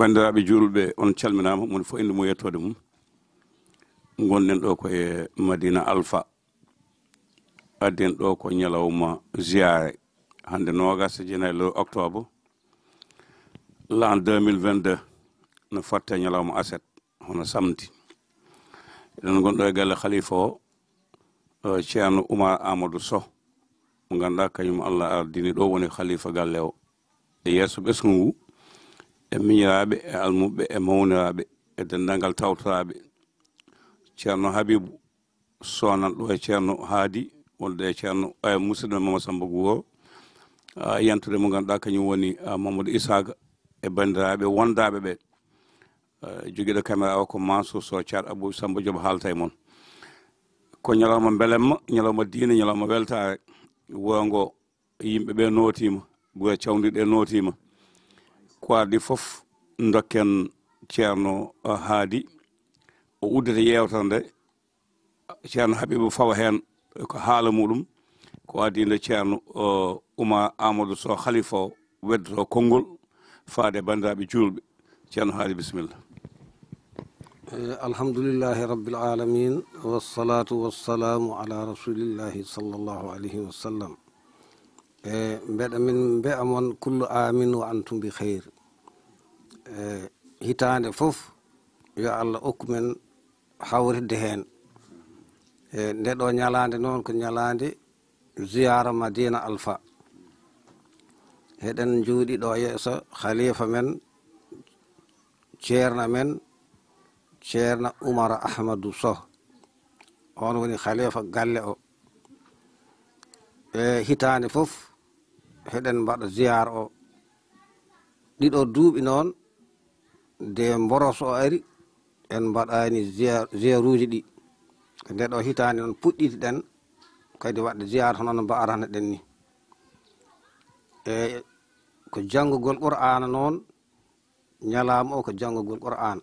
bandiraɓe julɓe on calminama mon fo inde mum yettode mum gonɗen ɗo koye Madina Alpha adden ɗo ko ñalawma ziare hande nogas jenaylo octobre l'an 2022 no fatte ñalawma aset hono samedi eɗen gonɗo e galle khalifa o ceerno Oumar Amadou Sow mo ganduɗa kañum Allah ardini ɗo woni khalifa galle o e yesso ɓesgu ngu e miñiraɓe e almuɓe e mawniraɓe e dendagal tawtoraɓe ceerno Habibou sonan ɗo e ceerno Haadi wonde e ceerno musidɗo Mamadou Samba Guro yantude mo ganduɗa kañum woni Mamadou Isaga e bandiraɓe wondaɓe ɓe joguiɗo caméra o ko Mansour Sow Thiat Abou Samba Diop haalta e moon ko ñalawma belemma ñalawma diine ñalawma weltare wuro ngo yimɓeɓe nootima gure cawdiɗe nootima ko ardi fof dokken ceerno Haadi o uddete yewtere nde ceerno Habibou fawa hen ko haala muɗum ko addi nde ceerno Oumar Amadou Sow khalifa o weddoto konngol faade bandiraɓe julɓe ceerno Haadi bisimilla. Alhamdulillahi rabbil alamin wassalatu wassalamu ala rasulillahi sallallahu alayhi wa sallam. Mbeɗa min mbe'a mon kullu amin wa antum bi khayr. Hitande fof yo Allah okku men hawride hen nde ɗo ñalande noon ko ñalande ziyara Madina Alpha heɗen juuɗi ɗo yeeso khalifa men ceerna men ceerna Oumar Ahmadou Sow on woni khalifa galle o hitande fof heɗen mbaɗa ziyara o ɗiɗo duuɓi noon de mboros o ari en mbaɗani ziyaruji ɗi nde ɗo hitande noon puɗɗiti ɗen kadi wadde ziyara hono no mbaarano ɗen ni ko janngugol Qur'ana noon ñalama o ko janngugol Qur'ana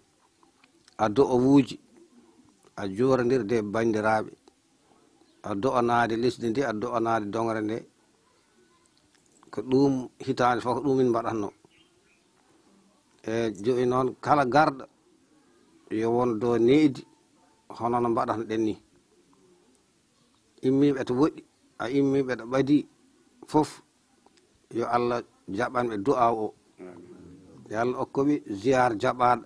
a do'owuji a juurodirde bandiraɓe a do'anade lesdi ndi a do'anade dongre nde ko ɗum hitande fof ko ɗum min mbaɗatno joni noon kala garɗo yo won do needi hono no mbaɗatno ɗen ni immiɓe to woɗɗi a immiɓe ɗo ɓadi fof yo Allah jaɓanɓe du'a o yo Allah okkoɓe ziyar jaɓaɗo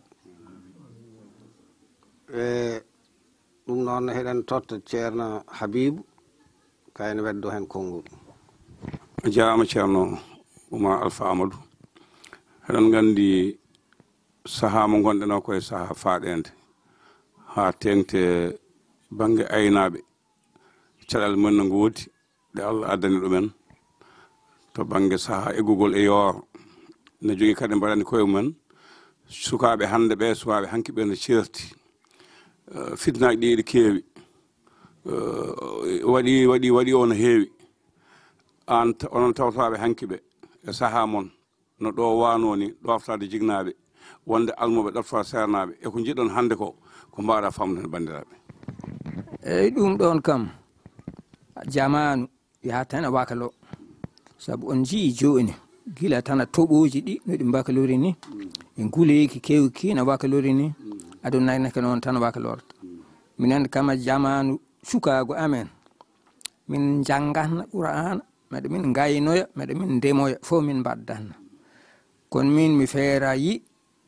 ɗum noon heɗen totta ceerno Habibou kayne weddo hen konngol. Jarama ceerno Oumar Alpha Amadou heɗen gandi saaha mo gonɗen o koye saaha faaɗede ha tengte banggue aynaɓe caɗele mumen no goodi ɗe Allah addani ɗumen to banggue saaha eggugol e yooro ne jogui kadi mbaɗani koye mumen sukaɓe hande ɓe sukaɓe hanki ɓe no certi fitnaji ɗi ɗi keewi waɗi o no heewi an onon tawtaɓe hanki ɓe e saaha moon no ɗo wano ni ɗoftade jignaɓe wonde almuɓe ɗofta sernaɓe e ko jiɗɗon hande ko mbaɗa famde bandiraɓe. Eyyi ɗum ɗon kam jamanu yaha tan e wakalo saabu on jii joni gila tan a toɓoji ɗi no ɗi mbakalori ni e guleeki kewki no wakalori ni adunanake noon tan wakalorta minen kama jamanu sukago amen min janggatna Qur'ana meɗa min gaynoya meɗa min ndemoya fof min mbaddanna kono min mi feera yi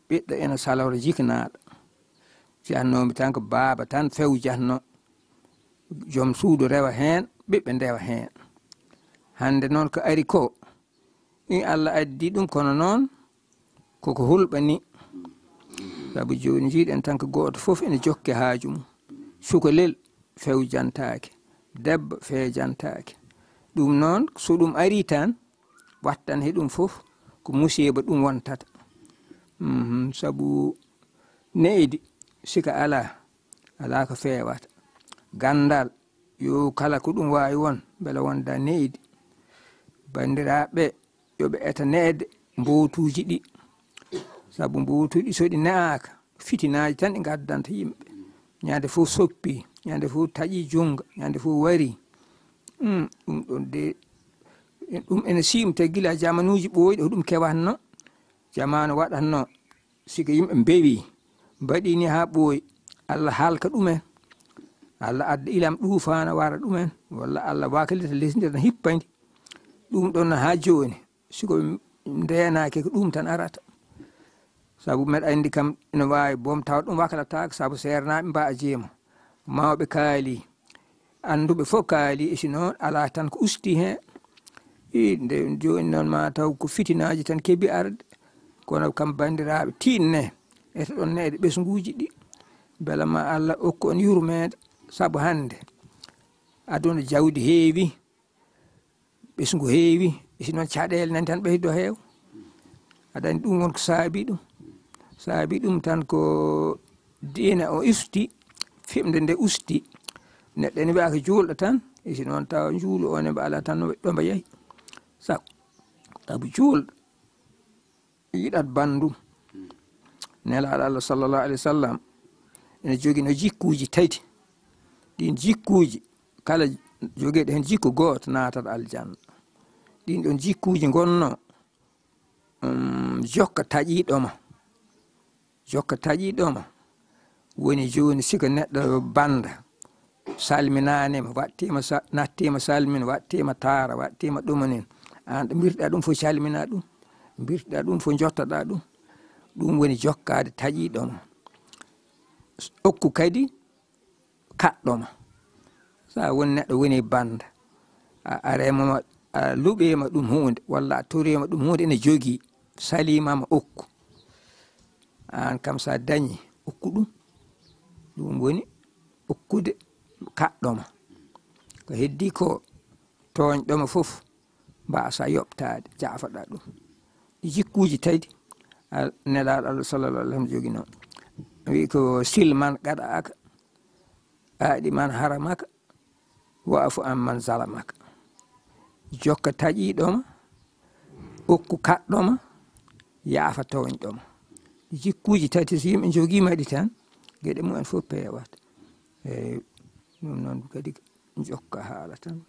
ɓiɗɗo ene salora jiknaɗo jiyatnomi tan ko baaba tan fewjatno joom suudu rewa hen ɓiɓɓe ndewa hen hande noon ko ari ko ni Allah addi ɗum kono noon koko hulɓa ni saabu joni jiiɗen tan ko goto foof ene jokke haaju mum sukalel fewjantake debbo feejantake ɗum noon so ɗum ari tan wattan he ɗum foof ko musiba ɗum wontata saabu neydi sika ala ko fewata gandal yo kala ko ɗum wawi won beela wonda neydi bandiraɓe yoɓe eta neede mbotuji ɗi saabu mbotuji so ɗi ne'aka fitinaji tan ɗi gaddanta yimɓe ñande fof soppi ñande fof taƴi junga ñande fof wari ɗum ɗon de ɗum ene simta gila jamanuji ɓooyɗo ko ɗum kewatno jamanu waɗatno sika yimɓe mbewi mbaɗini ha ɓooyi Allah haalka ɗumen Allah adda ilam ɗuufana wara ɗumen walla Allah wakalita lesdi tan hippandi ɗum ɗon ha joni siko ndenaki ko ɗum tan arata sabu meɗa andi kam ene wawi boom tawa ɗum wakalataka sabu sernaɓe mba a jeema mawɓe kaali anduɓe fof kaali e si noon ala tan ko usti hen nde joni noon ma taw ko fitinaji tan keebi arde kono kam bandiraɓe tinne eto ɗon neɗe ɓesguji ɗi beela ma Allah okku on yurmede sabu hande aduna jawdi heewi ɓesgu heewi si noon caɗele nan tan ɓeydo heew aɗa andi ɗum won ko saabi ɗum tan ko diina o usti fimde nde usti neɗɗo ene wiya ko juulɗo tan si noon taw juulu o ne mba ala tan ɗo mba yeehi sabu juulɗo yiɗat bandum nelaɗo Allah sallallahu alaihi wa sallam ene jogui no jikkuji tati ɗin jikkuji kala jogueɗo hen jikku goto natat aljanna ɗin ɗon jikkuji gonno jokka taƴiɗoma woni joni sika neɗɗo banda salminanima nattima salmina wattima taara wattima ɗumanin an ɗo birɗa ɗum fof calmina ɗum birɗa ɗum fof jottaɗa ɗum woni jokkade taƴiɗoma okku kadi kaɗɗoma sa woni neɗɗo woni banda a remama a luɓema ɗum hunde walla a torima ɗum hunde ene jogui salimama okku an kam sa dañi okku ɗum woni okkude kaɗɗoma ko heddi ko toñɗoma fof mbasa yoɓtade jafaɗa ɗum ɗi jikkuji tadi nelaɗo Allah sallallah alih sallam jogui noon wi ko silman gaɗaka aɗi man haramaka waafu an man zalamaka jokka taƴiɗoma okku kaɗɗoma yaafa toñɗoma jikkuji tati so yimɓe joguima ɗi tan gueɗe mumen fof pewat eyyi ɗum noon kadi jokka haala tan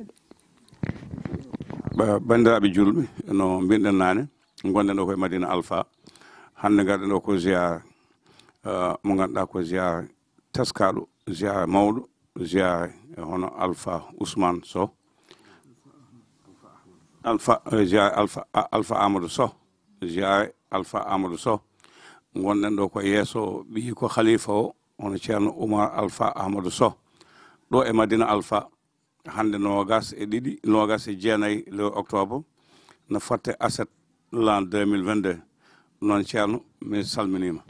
bandiraɓe julɓe no mbinɗen nane gonɗen ɗo koye Madina Alpha hande garɗen ɗo ko ziyara mo ganduɗa ko ziyara teskaɗo ziyara mawɗo ziyara hono Alpha Ousmane Sow Alpha Amadou Sow ziyara Alpha Amadou Sow gonɗen ɗo ko yeeso ɓi ko khalifa o hono ceerno Oumar Alpha Amadou Sow ɗo e Madina Alpha hande nogas e jeenayyi le octobre no fotte aset l'an 2022 noon ceerno mi salminima.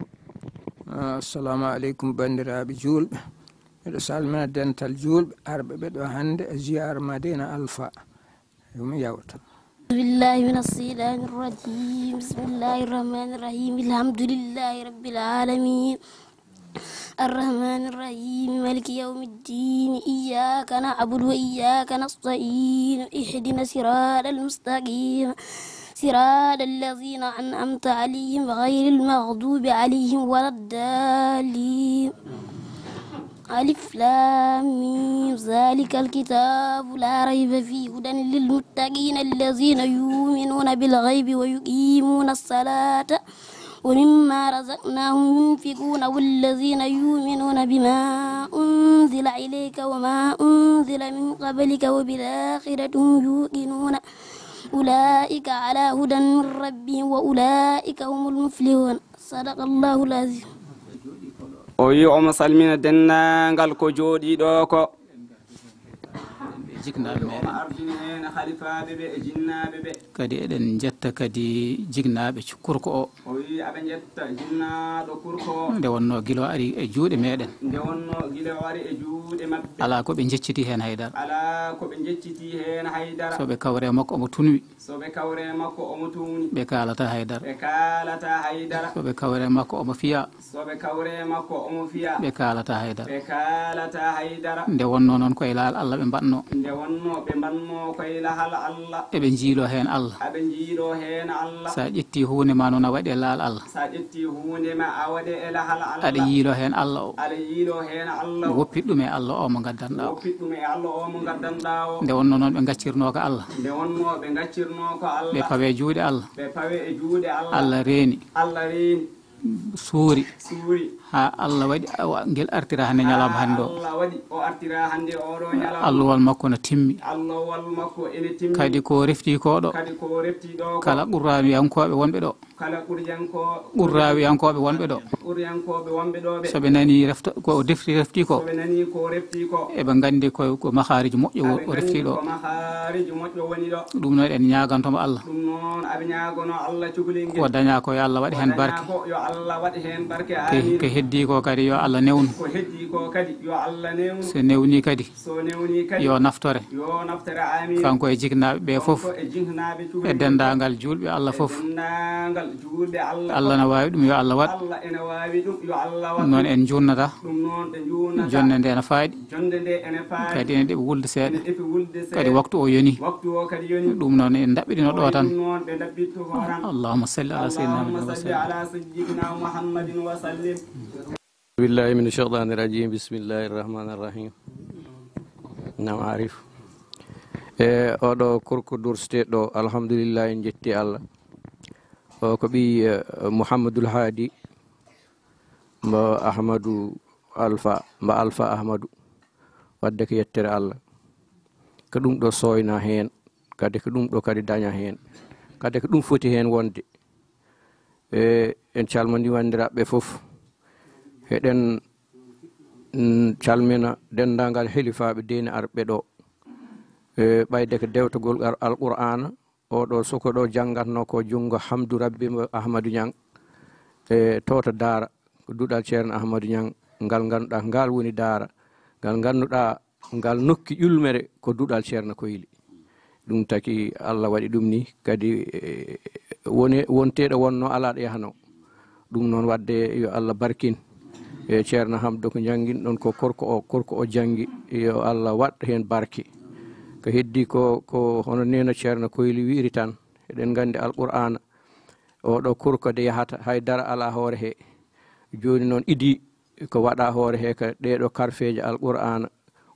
Assalamu aleykum bandiraɓe julɓe miɗo salmina dental julɓe arɓe ɓeɗo hande e ziyara Madina Alpha yomi yawta. بالله من الشيطان الرجيم بسم الله الرحمن الرحيم الحمد لله رب العالمين الرحمن الرحيم مالك يوم الدين إياك نعبد وإياك نستعين اهدنا الصراط المستقيم صراط الذين أنعمت عليهم غير المغضوب عليهم ولا الضالين ألف لام ميم ذلك الكتاب لا ريب فيه هدى للمتقين الذين يؤمنون بالغيب ويقيمون الصلاة ومما رزقناهم ينفقون والذين يؤمنون بما أنزل إليك وما أنزل من قبلك وبالآخرة هم يوقنون أولئك على هدى من ربهم وأولئك هم المفلحون صدق الله العظيم. o wi omo salmina dennangal ko jooɗiɗo ko jignaɓe meɗen ardini hen halifaɓe ɓe e jinnaɓe ɓe kadi eɗen jetta kadi jignaɓe kurko o wi aɓe jetta jinnaɗo kurko o nde wonno guila o ari e juuɗe meɗen maɓɓe ala koɓe jecciti hen haydara soɓe kawre makko omo tunwi ɓe kalata haydara soɓe kawre makko omo fiya ɓe kalata haydara nde wonno noon koye laal Allah ɓe mbanno eɓe jiilo hen Allah sa ƴetti hunde ma noon a waɗi e laal Allah aɗa yiilo hen Allah o woppit ɗum e Allah o mo gaddanɗa o nde wonno noon ɓe gaccirno ko Allah ɓe pawe juuɗe Allah Allah reeni suuri ha Allah waɗi ngel artira hande ñalawma hande o allahwal makko no timmi kadi ko refti ko ɗo kala ɓurrawiyankoɓe wonɓe ɗo ɓurrawiyankoɓe wonɓe ɗo soɓe nani ko refti ko eɓe gandi ko mahariji moƴƴo o refti ɗo ɗum noon en ñagantomo Allah ko daña ko yo Allah waɗi hen barke ko heddi ko kadi yo Allah newnu so newni kadi yo naftore kanko e jignaɓe ɓe foof e dendagal julɓe Allah foof Allah ne wawi ɗum yo Allah waɗ noon en jurnata jonde nde ne faaɗi kadi ene ɗeɓe wulde seeɗa kadi waktu o yoni ɗum noon en daɓɓiɗino ɗo tan allahumma salli ala sayyidina muhammadin wa sallim. billahi min shaytani rajim bismillahi rahmani rahim. nam arif oɗo korko dursteɗo alhamdulillah en jetti Allah o ko ɓi Mouhamadoul Hadi mbo Ahmadou Alpha Ahmadou wadde ko yettere Allah ko ɗum ɗo soyna hen kadi ko ɗum ɗo kadi daña hen kadi ko ɗum foti hen wonde en calmini wandiraɓe foof heɗen calmina dendagal helifaɓe dine arɓe ɗo ɓayde ko dewtogol alqur'ana oɗo soko ɗo janggatno ko jungo Hamdou Rabbi Ahmadou Niang toto daara ko duɗal ceerno Ahmadou Niang ngal ganduɗa ngal woni daara ngal ganduɗa ngal nokki ƴulmere ko duɗal ceerno Koyli ɗum taki Allah waɗi ɗum ni kadi wonteɗo wonno ala ɗo yahano ɗum noon wadde yo Allah barkin e ceerno Hamdou ko jangguin ɗon ko korko o janggi yo Allah waɗ hen barke ko heddi ko hono neno ceerno Koyli wiiri tan eɗen gandi alqur'ana oɗo korko de yahata haydara ala hoore he joni noon idi ko waɗa hoore he ko ɗeɗo karfeje alqur'ana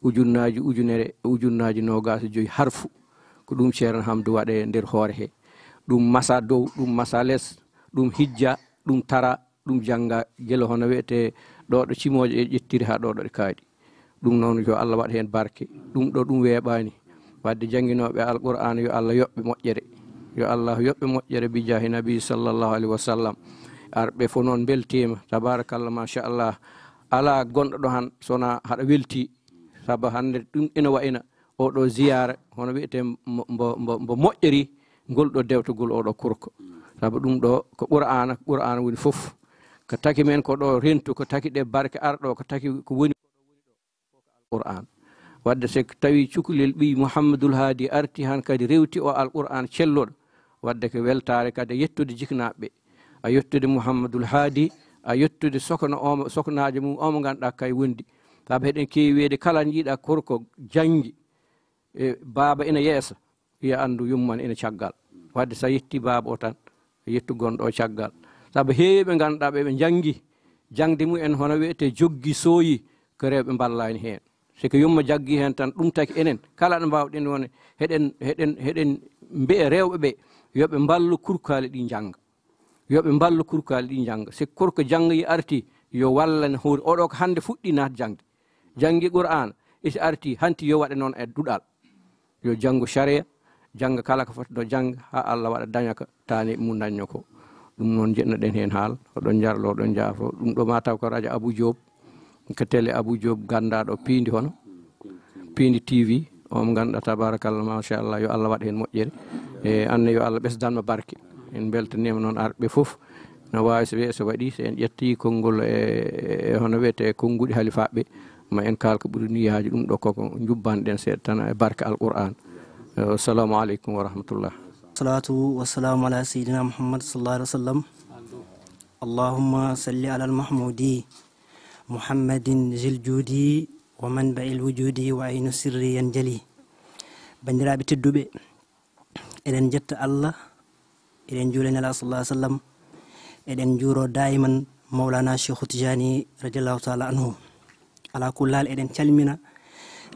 ujunnaji nogas joyi harfu ko ɗum ceerno Hamdou waɗe nder hoore he ɗum masa dow ɗum masa less ɗum hijja ɗum tara ɗum jangga guila hono wiyete ɗo ɗo cimoje e ƴettiri ha ɗo ɗo ɗe kaaɗi ɗum noon yo Allah waɗa hen barke ɗum ɗo ɗum weeɓani wadde jangguinoɓe alqur'ana yo Allah yoɓɓe moƴƴere yo Allah yoɓɓe moƴƴere bi jahi nabi sallllahu alayhi wa sallam arɓe fo noon beltima tabarakallah machallah ala gonɗo ɗo han sona haɗa welti saabu hande ɗum ina wayna oɗo ziyara hono wiyete mbo moƴƴeri ngol ɗo dewtogol oɗo korko saabu ɗum ɗo ko qur'ana woni foof ko taki men ko ɗo rentu ko taki ɗe barke arɗo ko taki ko woni alqur'an wadde so tawi cukalel ɓi Mouhamadoul Hadi arti han kadi rewti o alqur'an celloɗo wadde ko weltare kadi yettude jiknaɓe a yettude Mouhamadoul Hadi a yettude soknajo mum omo ganduɗa kay wondi saabu heɗen kewi wiide kala jiiɗa korko janggi e baaba ina yeesa wiya andu yumman ina caggal wadde sa yetti baaba o tan yettu gonɗo caggal saabu heeɓe ganduɗa ɓe janggi jangde mumen hono wiyete joggi sooyi ko rewɓe ballani hen siko yumma jaggi hen tan ɗum taki enen kala ɗo mbawɗen won heɗen mbiya rewɓe ɓe yoɓe mballu kurkali ɗi jangga yoɓe mballu kurkali ɗi jangga siko korko janggoyi arti yo wallan hoore oɗo ko hande fuɗɗi naat jangde janggi qur'ana isi arti hanti yo waɗe noon e duɗal yo janggo sharia jangga kala ko foti ɗo jangga ha Allah waɗa daña ko tani mum dañño ko ɗum noon jeɗnoɗen hen haal oɗon jarlo oɗon jaafo ɗum ɗo ma taw ko radio Abou Diop ko télé Abou Diop gandaɗo piindi hono piindi TV on ganduɗa tabarakallah machallah yo Allah waɗa hen moƴƴere e anne yo Allah ɓesdanma barke en beltanima noon arɓe foof no wawi so weeso waɗi so en ƴetti konngol e hono wiyete konnguɗi halifaɓe ma en kalko ɓuuri niyaji ɗum ɗo koko jubbanɗen seeɗa tan e barke alqur'an assalamu aleykum wa rahmatullah. salatu wassalamu ala sayidina Muhammad sallallahu alaihi wa sallam. allahumma salli ala al-mahmudi muhammadin zil judi wa manba'il wujudi wa aynu sirri yanjali. bandiraɓe tedduɓe eɗen jetta Allah eɗen juula nela sallallahu alaihi wa sallam eɗen juuro daiman mawlana Cheikh Tijani radiallahu taala anhu ala kullal eɗen calmina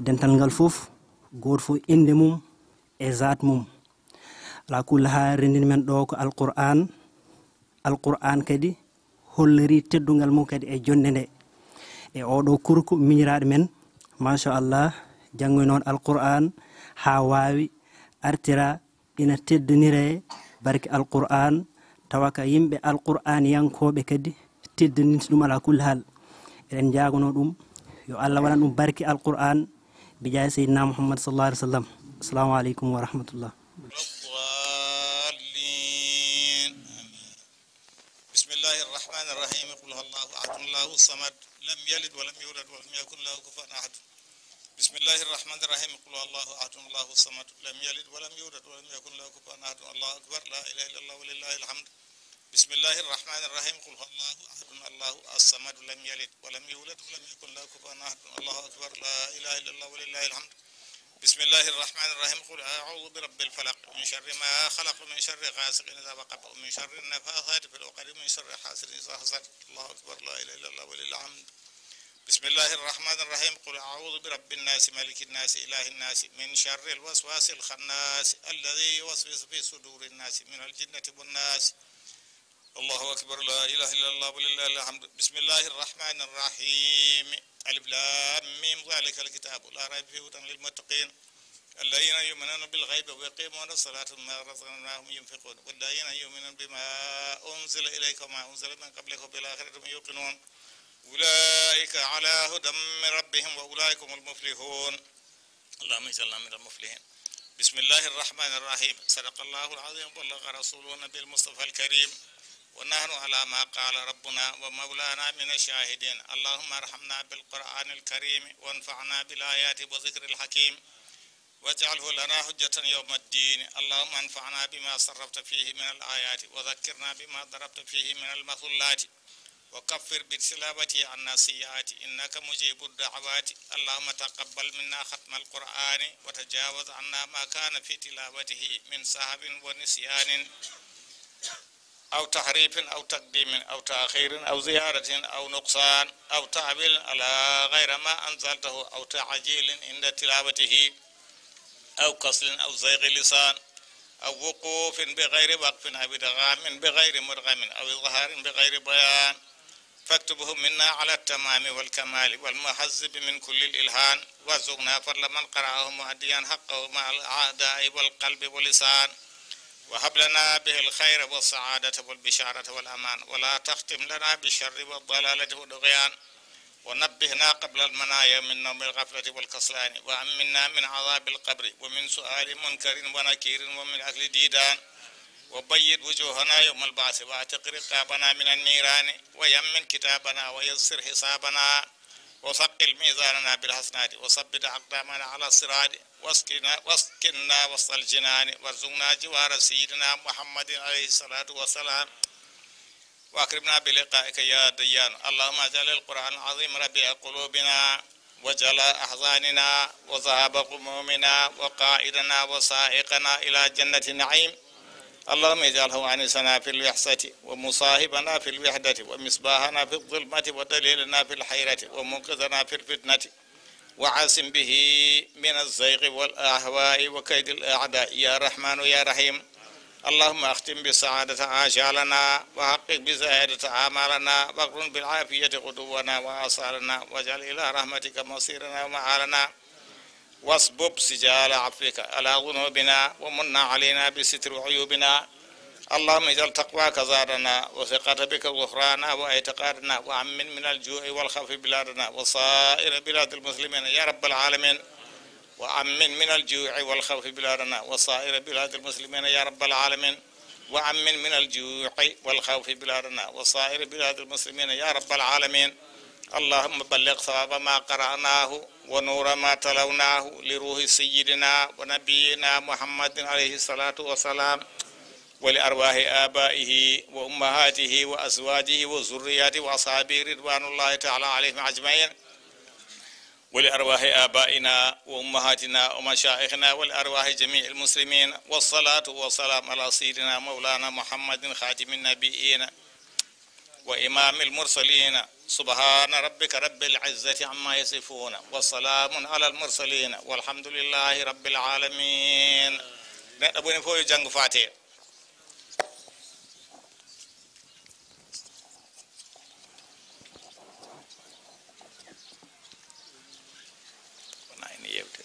dental ngal fof goto fof inde mum e zat mum ala kulla ha rendin men ɗo ko alqur'an kadi holliri teddungal mum kadi e jonde nde e oɗo kurku miñiraɗo men machallah janggoy noon alquran ha wawi artira ina teddonira e barke alquran tawa ka yimɓe alquran yankoɓe kadi teddoninta ɗum ala kulli hal eɗen jagono ɗum yo Allah waɗan ɗum barke alquran bijay seydina muhammad sallallahu alaihi wasallam. Assalamu alaikum wa rahmatullah. bismillahir rahmanir rahim qul huwallahu ahad allahu samad lam yalid wa lam yulad wa lam yakul lahu kufuwan ahad. bismillahir rahmanir rahim qul huwallahu ahad allahu samad lam yalid wa lam yulad wa lam yakul lahu kufuwan ahad. Allahu akbar, la ilaha illallah wa lillahi alhamd. bismillahir rahmanir rahim qul huwallahu ahad allahu as-samad lam yalid wa lam yulad wa lam yakul lahu kufuwan ahad. Allahu akbar, la ilaha illallah wa lillahi alhamd. bismillahir rahmanir rahim qul a'udhu birabbil falaq min sharri ma khalaq min sharri ghasiqin idha waqab min sharri nafathati fil 'uqad min sharri hasidin idha hasad. Allahu akbar, la ilaha illallah wa lillahi alhamd. bismillahir rahmanir rahim qul a'udhu birabbin nas malikin nas ilahin nas min sharril waswasil khannas alladhi yuwaswisu fi sudurin nas min al-jinnati wan nas. Allahu akbar, la ilaha illallah wa lillahi alhamd. bismillahir rahmanir rahim alif lam mim zalikal kitabu la rayba fihi hudan lil muttaqin alladhina yu'minuna bil ghaibi wa yuqimuna as-salata wa mimma razaqnahum yunfiqun walladhina yu'minuna bima unzila ilayka wa ma unzila min qablika wa bil akhirati hum yuqinun ulaika ala hudan min rabbihim wa ulaika humul muflihun. Allahumma ij'alna minal muflihin. bismillahir rahmanir rahim sadaqallahu al-azim wa ballaga rasuluhu nabiyil mustafa al-karim ونحن على ما قال ربنا ومولانا من الشاهدين. اللهم ارحمنا بالقرآن الكريم وانفعنا بالآيات وذكر الحكيم واجعله لنا حجة يوم الدين. اللهم انفعنا بما صرفت فيه من الآيات وذكرنا بما ضربت فيه من المثلات وكفر بتلاوته عنا السيئات إنك مجيب الدعوات. اللهم تقبل منا ختم القرآن وتجاوز عنا ما كان في تلاوته من سهو ونسيان أو تحريف أو تقديم أو تأخير أو زيادة أو نقصان أو تعبير على غير ما أنزلته أو تعجيل عند تلاوته أو كسل أو زيغ لسان أو وقوف بغير وقف أو إدغام بغير مرغم أو إظهار بغير بيان فاكتبه منا على التمام والكمال والمحزب من كل الإلهان وارزقنا فضل من قرأه مؤديا حقه مع الأعداء والقلب واللسان وهب لنا به الخير والسعادة والبشارة والأمان ولا تختم لنا بالشر والضلالة والطغيان ونبهنا قبل المنايا من نوم الغفلة والكسلان وأمنا من عذاب القبر ومن سؤال منكر ونكير ومن أكل ديدان وبيض وجوهنا يوم البعث واعتق رقابنا من النيران ويمن كتابنا ويسر حسابنا وثقل ميزاننا بالحسنات وثبت أقدامنا على الصراط واسكننا وسط الجنان وارزقنا جوار سيدنا محمد عليه الصلاة والسلام وأكرمنا بلقائك يا ديان. اللهم اجعل القرآن العظيم ربيع قلوبنا وجلاء أحزاننا وذهاب غمومنا وقائدنا وسائقنا إلى جنة النعيم. اللهم اجعله أنسنا في الوحشة ومصاحبنا في الوحدة ومصباحنا في الظلمة ودليلنا في الحيرة ومنقذنا في الفتنة وعاصم به من الزيغ والأهواء وكيد الأعداء يا رحمن يا رحيم. اللهم اختم بسعادة آجالنا وحقق بزائدة آمالنا واقرن بالعافية غدونا وآصالنا واجعل إلى رحمتك مصيرنا ومعالنا واصبب سجال عفوك على ذنوبنا ومن علينا بستر عيوبنا. اللهم اجعل تقواك زادنا وثقة بك غفرانا واعتقادنا وأمن من الجوع والخوف بلادنا وصائر بلاد المسلمين يا رب العالمين. وأمن من الجوع والخوف بلادنا وصائر بلاد المسلمين يا رب العالمين. وأمن من الجوع والخوف بلادنا وصائر بلاد المسلمين يا رب العالمين. اللهم بلغ ثواب ما قرأناه ونور ما تلوناه لروح سيدنا ونبينا محمد عليه الصلاة والسلام ولأرواح آبائه وأمهاته وأزواجه وذرياته وأصحابه رضوان الله تعالى عليهم أجمعين ولأرواح آبائنا وأمهاتنا ومشايخنا ولأرواح جميع المسلمين والصلاة والسلام على سيدنا مولانا محمد خاتم النبيين وإمام المرسلين. سبحان ربك رب العزة عما يصفون وسلام على المرسلين والحمد لله رب العالمين. نبوني فوي جنگ فاتح.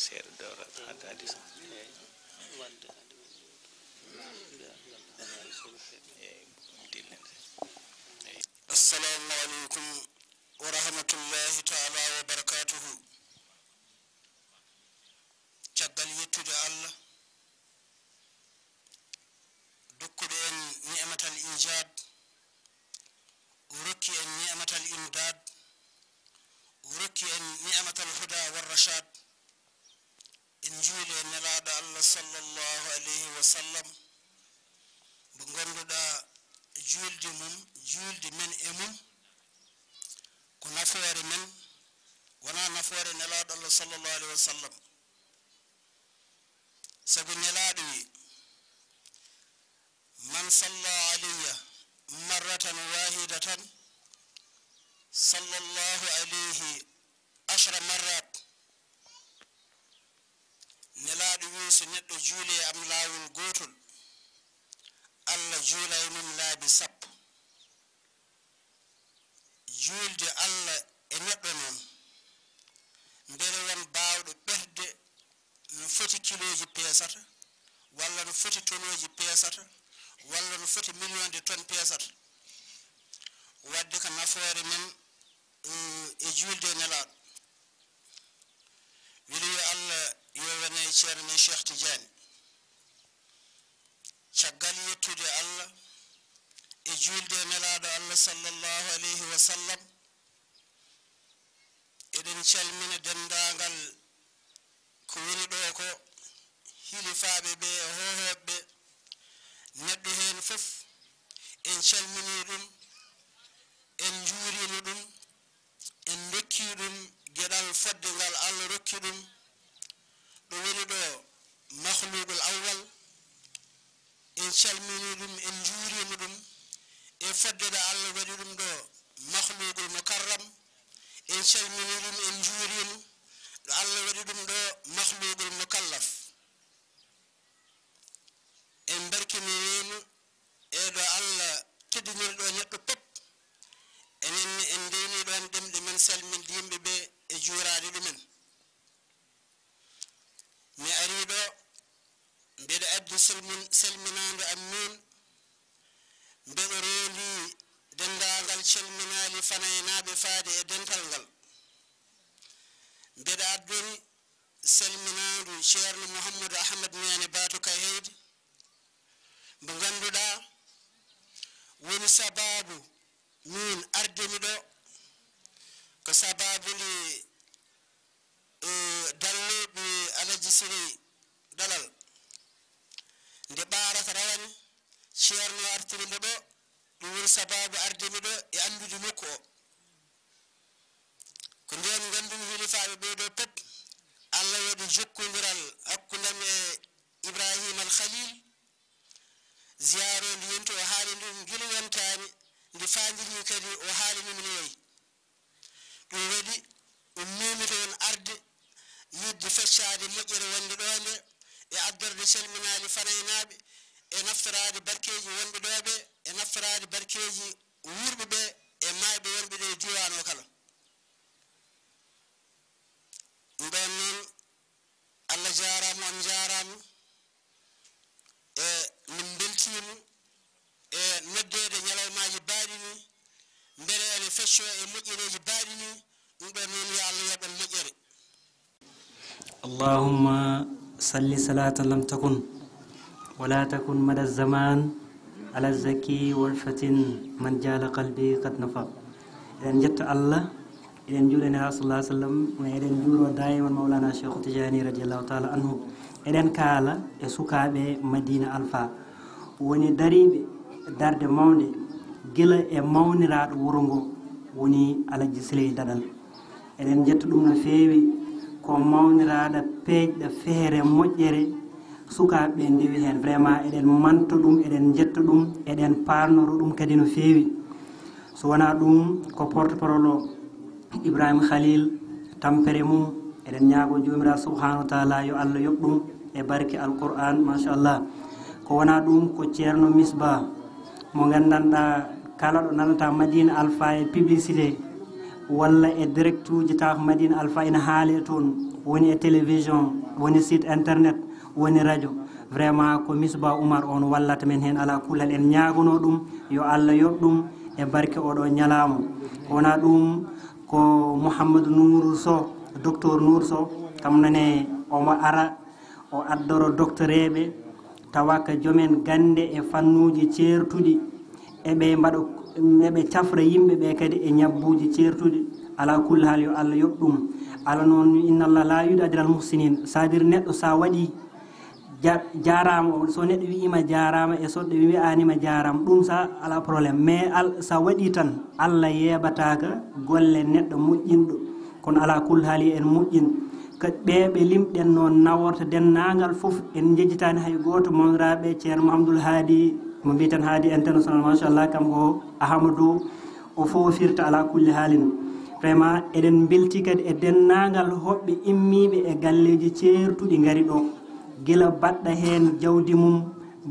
seeɗa dawra hadde hadis assalamu aleykum wa rahmatullahi taala wa barakatuhu. caggal yettude Allah dokkuɗo en ni'matal injad, o rokki en ni'matal imdad, o rokki en ni'matal huda war rashad. en juuli e nelaɗo Allah sallallahu alayhi wa sallam mo ganduɗa julde mum julde men e mum ko nafoore men wona nafoore nelaɗo Allah sallallahu alayhi wa sallam. sabu nelaɗo wi man salla alayya marratan wahidatan sallallahu alayhi 10 marrat. nelaɗo wi so neɗɗo juuli e am laawol gotol Allah juulay mum laabi 10. juulde Allah e neɗɗo noon mbele won baawɗo ɓerde no foti kiloji peesata walla no foti tonoji peesata walla no foti million de tonnes peesata. wadde ko nafoore men e juulde nelaɗo. wili yo Allah yo wone ceerno Cheikh Tidiane caggal yettude Allah e juulde nelaɗo Allah sallallahu alayhi wa sallam. eɗen calmina dendagal ko woni ɗo ko hilifaɓe ɓe e hohoɓe neɗɗo hen fof en calmini ɗum, en juurima ɗum, en dokki ɗum gueɗal fodde ngal Allah rokki ɗum. ɗo woni ɗo mahlugul awwal en calmini ɗum, en juurima ɗum e fodde ɗo Allah waɗi ɗum ɗo mahlugul mukarram. en calmini ɗum, en juurima ɗo Allah waɗi ɗum ɗo mahlugul mukallaf. en barkinirima e ɗo Allah teddiniri ɗo neɗɗo pop. enenne en ndewni ɗon ɗemɗe men salminde yimɓe ɓe e juurade ɗumen. mi ari ɗo mbeɗa addi salminade am min mbeɗo rendi dendagal calminali fanaynaɓe faade e dental ngal. mbeɗa addori salminadu ceerno Mouhamadou Ahmad Nene Batou Kayheyde mo ganduɗa woni sababu min ardemi ɗo ko sababuli dalleɓe Alaji Siré Dalal nde ɓarata rawani ceerno artirimo ɗo. ɗum woni sababu ardemi ɗo e andude nokku o. ko nden gandumi hilifaɓe ɓeɗo pop Allah waɗi jokkodiral hakkudam e Ibrahima al Khalil. ziyaro ndi yonti o haali ɗum guila yontani ndi fandini kadi o haalini min woyi. ɗum waɗi ɗum mimito on arde yidde feccade moƴƴere wonde ɗo nde e addorde calminali fanaynaɓe e naftorade barkeji wonɓe ɗo ɓe e naftorade barkeji wurɓe ɓe e mayɓe wonɓe ɗe diwan o kala. ɗum noon Allah jarama, on jarama e min beltima e noddede ñalawmaji baaɗi ni beele ene fecco e moƴƴereji baaɗi ni. ɗum ɗon noon yo Allah yoɓan moƴƴere. اللهم صل صلاة لم تكن ولا تكن مدى الزمان على الزكي والفتن من جال قلبي قد نفى. إذن جت الله إذن جولنا صلى الله عليه وسلم وإذن جولو دائما مولانا شيخ تجاني رضي الله تعالى عنه. إذن كالا يسوكا مدينة ألفا وني دريب darde mawde gila e mawniraɗo wuro ngo woni Alaji Siré Dadal. eɗen jetta ɗum no feewi ko mawniraɗo peeƴɗo feere moƴƴere sukaɓe ndewi hen vraiment eɗen manto ɗum, eɗen jetta ɗum, eɗen parnoro ɗum kadi no feewi. so wona ɗum ko porte parole o Ibrahima Khalil tampere mum eɗen ñaago jomiraɗo subhanahu wa taala yo Allah yoɓ ɗum e barke alquran machallah. ko wona ɗum ko ceerno Misba mo gandanɗa kala ɗo nanata Madina Alpha e publicité walla e direct uji taw ko Madina Alpha ina haale toon woni e télévision woni site internet woni radio vraiment ko Misbah Oumar on wallata men hen ala kullal en ñaagono ɗum yo Allah yoɓ ɗum e barke oɗo ñalama wona ɗum ko Mouhamadou Nourou Sow docteur Nour Sow kam nane omo ara o addoro doctoreɓe tawa ka joomen gande e fannuji ceertuɗi eɓe mbaɗa eɓe cafra yimɓeɓe kadi e ñabbuji ceertuɗi ala kulli haal yo Allah yoɓ ɗum ala noon inna Allah la yuɗa adiral muhsinin c'est-à-dire neɗɗo sa waɗi jarama so neɗɗo wiima jarama e so ɗo wi'anima jarama ɗum sa ala probléme mais sa waɗi tan Allah yeɓataka golle neɗɗo moƴƴinɗo kono ala kulli haali en moƴƴin kadi ɓeɓe limɗen noon naworta dennagal foof en jejjitani hay goto monraɓe ceerno Mouhamadoul Haadi mo mbiten Haadi international machallah kam ko Ahamadou o fofirta ala kulli haalin vraiment eɗen belti kadi e dennagal hoɓɓe immiɓe e galleji ceertuɗi gaari ɗo gila baɗɗa hen jawdi mum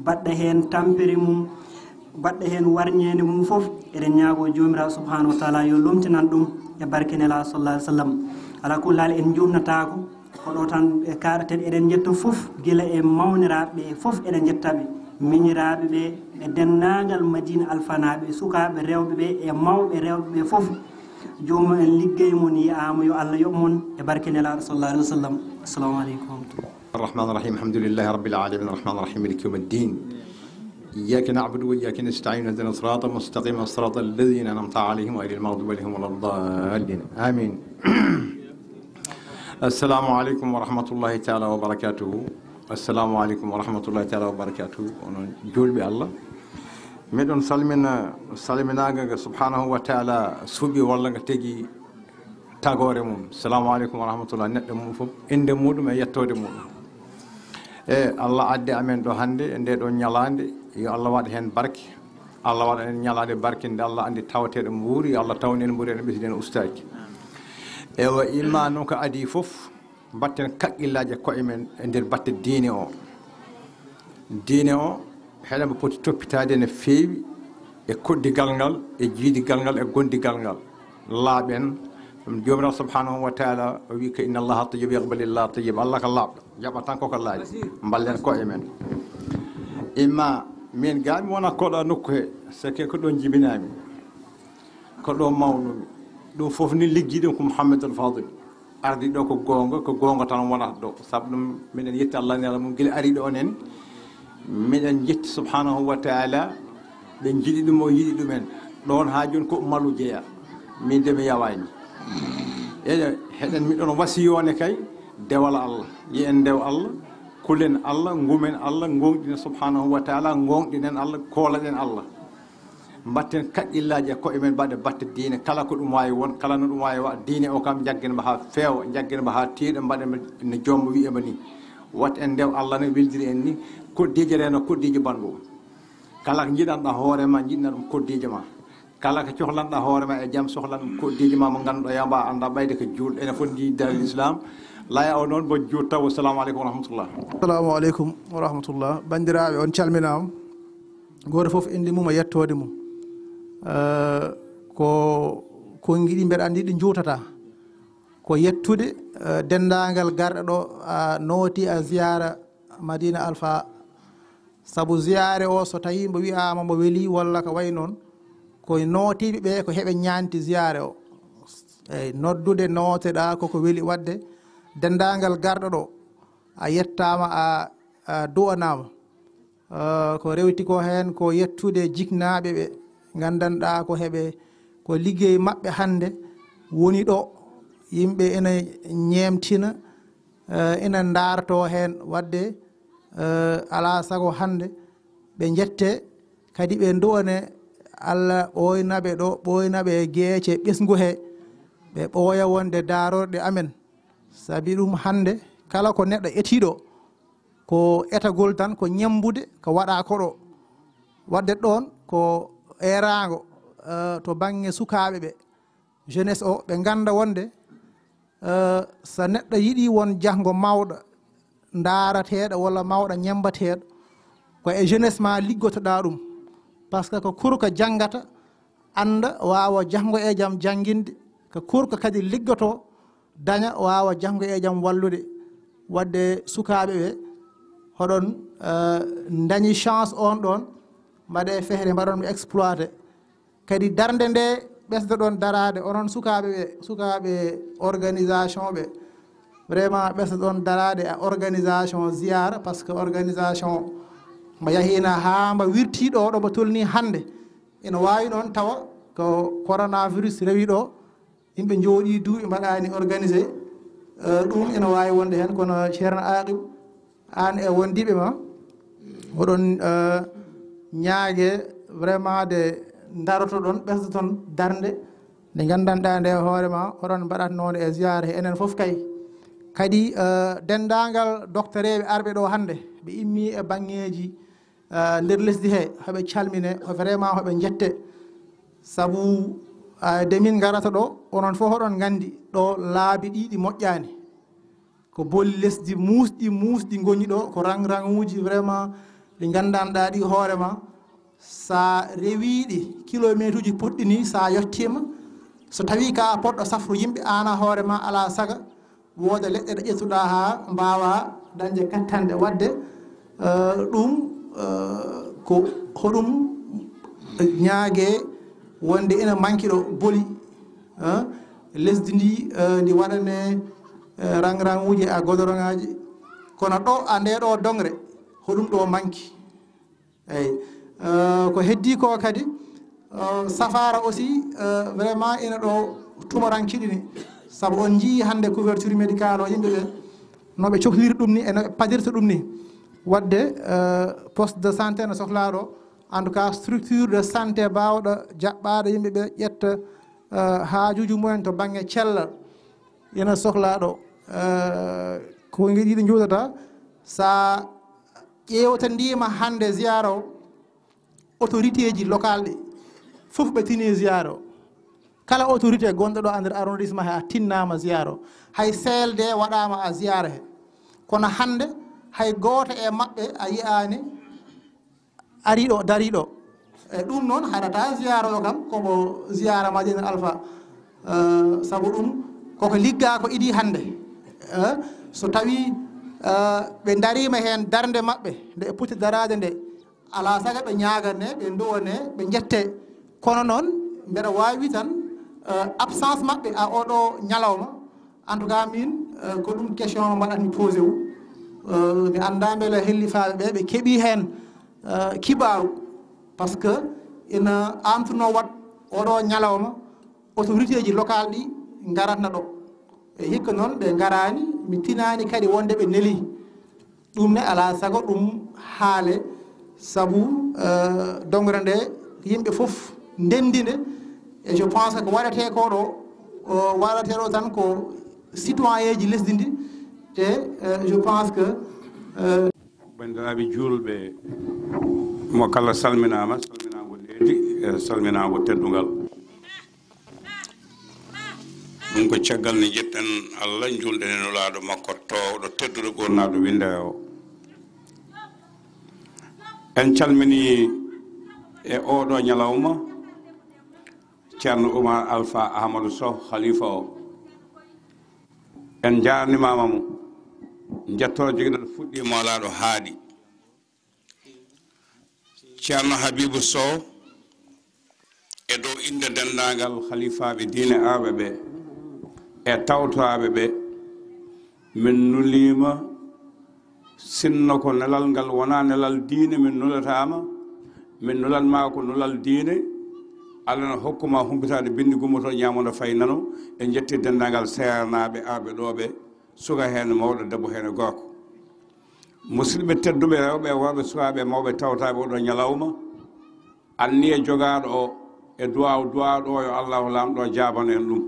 baɗɗa hen tampere mum baɗɗa hen warñede mum foof eɗen ñaago jomirawo subhanahu wa taala yo lomtinan ɗum e barke nela sallallahu alih w sallam ala kulli haal en jumnatako koɗo tan e kaɗaten eɗen jetta foof gila e mawniraɓeɓe foof eɗen jettaɓe miñiraɓeɓe e dennagal Madina Alpha naɓe sukaɓe rewɓeɓe e mawɓe rewɓeɓe foof jomum en liggey mon yiyama yo Allah yoɓ mon e barke nelaɗo sallallahu alih wa sallam assalamu aleykum الرحمن الرحيم الحمد لله رب العالمين الرحمن الرحيم مالك يوم الدين إياك نعبد وإياك نستعين اهدنا الصراط المستقيم صراط الذين أنعمت عليهم غير المغضوب عليهم ولا الضالين آمين السلام عليكم ورحمة الله تعالى وبركاته السلام عليكم ورحمة الله تعالى وبركاته جول بالله ميدون سلمنا سبحانه وتعالى سوبي والله تجي تاغورمم السلام عليكم ورحمة الله ندم فوف إند مودم يتود مودم Allah adde amen ɗo hannde e nde ɗo ñalande yo Allah waɗa hen barke Allah waɗa en ñalade barke nde Allah andi tawateɗo mo wuuri yo Allah tawni en ɓuuri en ɓesden ustaji ewa imma noon ko adi foof mbatten kaqqillaji e koye men e nder batte diine o heɗen poti toppitade no feewi e koddigal ngal e jiidigal ngal e gondigal ngal laaɓen jomirawo subhanahu wa taala o wi ko inna allaha tayyib yaqbalillah tayyib Allah ko laaɓɗo jaɓa tan koko laaji mballen koye men imma min ga mi wona koɗo nokku he sake ko ɗon jibinami ko ɗo mawnumi ɗum fof ni liggi ɗum ko Mouhamadoul Fadil ardi ɗo ko gonga tan wonata ɗo saabu ɗum miɗen yetti Allah nela mum guila ari ɗo onen miɗen jetti subhanahu wa taala ɓe jiiɗi ɗum o yiɗi ɗumen ɗon ha joni ko malu jeeya min de mi yawani heɗen miɗon wasiyone kay dewal Allah yi en dew Allah kulen Allah ngumen Allah gonɗinen subhanahu wa taala gonɗinen Allah koolaɗen Allah mbatten kaƴƴillaji e koye men mbaɗe batte diine kala ko ɗum wawi won kala no ɗum wawi wa diine o kam jagguenmo ha feewa jagguenmo ha tiiɗo mbaɗenmo no jommo wiyema ni wat en ndew Allah ne wildiri en ni koddije reno koddije banɗum kala ko jiɗanɗa hoorema jiɗna ɗum koddije ma kala ko cohlanɗa hoorema e jaam sohlan ɗum koddije ma mo ganduɗa yamba anda ɓayde ko juulɗo ene foti dalil islam laya o noon bo juut taw assalamu aleykum wa rahmatullah assalamu aleykum wa rahmatullah bandiraɓe on calminama goto foof indi mum e yettode mum ko giɗi mbeɗa andi ɗi juutata ko yettude dendagal garɗo ɗo nooti a ziyara Madina Alpha saabu ziyare o so tawi mbo wiyama mbo weeli walla ko way noon koye nootiɓe ɓe ko heɓe ñanti ziyare o eyyi noddude nooteɗa koko weeli wadde dendagal garɗo ɗo a yettama a duwanama ko rewti ko hen ko yettude jiknaɓe ɓe gandanɗa ko heɓe ko liggey mabɓe hande woni ɗo yimɓe ina ñemtina ina darto hen wadde ala sago hande ɓe jette kadi ɓe duwane Allah ɓoynaɓe ɗo ɓoynaɓe e gueece ɓesgu he ɓe ɓooya wonde darorɗe amen saabi ɗum hande kala ko neɗɗo etiɗo ko etagol tan ko ñembude ko waɗa koɗo wadde ɗon ko erago to banggue sukaɓe ɓe jeunesse o ɓe ganda wonde so neɗɗo yiiɗi won jahgo mawɗo darateɗo walla mawɗo ñembateɗo ko e jeunesse ma liggotoɗa ɗum par ce que ko kurko janggata anda wawa jahgo e jaam jangguinde ko korko kadi liggoto daña wawa janggo e jaam wallude wadde sukaɓe ɓe hoɗon dañi chance on ɗon mbaɗe feere mbaɗon exploité kadi darde nde ɓesde ɗon darade onon sukaɓe organisation ɓe vraiment ɓesde ɗon darade e organisation ziyara par ce que organisation mo yahina ha mbo wirti ɗo ɗo mo tolni hande ene wawi ɗon tawa ko coronavirus rewi ɗo yimɓe jooɗi duuɓi mbaɗani organisé ɗum ene wawi wonde hen kono ceerno aqib an e wondiɓe ma oɗon ñaague vraiment de daroto ɗon ɓesde toon darde nde gandanɗa nde hoorema oɗon mbaɗatnode e ziyara he enen foof kadi dendagal doctereɓe arɓe ɗo hande ɓe immi e bangeji nder lesdi he hoɓe calmine vraiment hoɓe jette saabu de min garata ɗo onon fof oɗon gandi ɗo laabi ɗiɗi moƴƴani ko bolli lesdi musɗi goni ɗo ko rang-ranguji vraiment ɗi gandanɗa ɗi hoorema sa rewiɗi kilométre uji poɗɗi ni sa yettima so tawi ka poɗɗo safru yimɓe ana hoorema ala saga wooda leɗɗe ɗe ƴettuɗa ha mbawa dañde kattande wadde ɗum ko hoɗum ñaage wonde ina manki ɗo boli lesdi ndi waɗane rang-ranguji a godorongaji kono ɗo a nde ɗo dongre hoɗum ɗo manki eyyi ko heddi ko kadi safara aussi vraiment ina ɗo tumorankiɗini saabu on jii hande couverture médical o yimɓeɓe noɓe cohliri ɗum ni e noɓe padirta ɗum ni wadde poste de santé ne sohlaɗo en tout cas structure de santé bawɗo jaɓɓade yimɓeɓe ƴetta haajuji mumen to banggue cellal ina sohlaɗo ko ɗiɗi juutata sa ƴewtandima hande ziyara o autorité ji local ɗi fof ɓe tini ziyara o kala autorité gonɗo ɗo nder arrondissement he a tinnama ziyara o hay CLD waɗama a ziyara he kono hande hay goto e mabɓe a yiyani ariɗo dariɗo e ɗum noon haɗata ziyara o kam komo ziyara Madina Alpha saabu ɗum koko ligga ko iɗi hande so tawi ɓe darima hen darde mabɓe nde e putti darade nde ala saga ɓe ñagane ɓe duwone ɓe jette kono noon mbeɗa wawi tan absence mabɓe a oɗo ñalawma en tout cas min ko ɗum question mbaɗatmi posé wu mi anda beele hellifaɓe ɓe ɓe keeɓi hen kibaru par ce que ina antuno wat oɗo ñalawma autorité ji local ɗi garatna ɗo e hikka noon ɓe garani mi tinani kadi wonde ɓe neeli ɗum ne ala sago ɗum haale saabu dongre nde yimɓe foof ndendinde et je pense que ko waɗete ko ɗo waɗateɗo tan ko citoyen ji lesdi ndi te je pense que bandiraɓe julɓe mo kala salminama salminago leydi e salminago teddugal ɗum ko caggal ne jetten Allah julɗen e nulaɗo makko towɗo tedduɗo ɓurnaɗo winde o en calmini e oɗo ñalawma ceerno Oumar Alpha Ahmadou Sow khalifa o en jarnimamamo jettoro joguiɗo fuɗɗi molaɗo haaɗi ceerno Habibou Sow e dow inde dendagal khalifaɓe diine aɓe ɓe e tawtoɓe ɓe min nulima sinno ko nelal ngal wona nelal diine min nulatama min nulanma ko nulal diine Allah no hokkuma humpitade bindi gummoto ñamodo fay nano e jetti dendagal sernaɓe arɓe ɗo ɓe suka hen mawɗo debbo hen gorko musidɓe tedduɓe rewɓe worɓe sukaɓe mawɓe tawtaɓe oɗo ñalawma anni e jogaɗo o e duwaɗo o yo allahu lamɗo jabano en ɗum